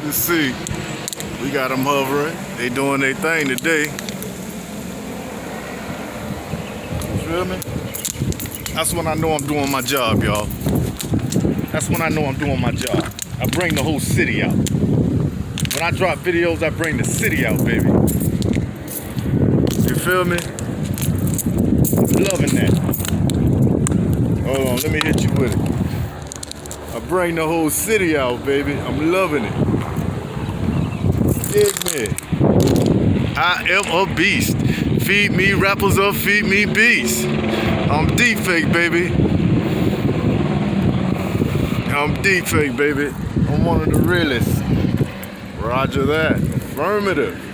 can see, we got them hovering. They doing their thing today. You feel me? That's when I know I'm doing my job, y'all. That's when I know I'm doing my job. I bring the whole city out. When I drop videos, I bring the city out, baby. You feel me? Loving that. Hold on, let me hit you with it. I bring the whole city out, baby. I'm loving it. Dig me. I am a beast. Feed me rappers up, feed me beasts. I'm Deepfake, baby. I'm Deepfake, baby. I'm one of the realest. Roger that. Affirmative.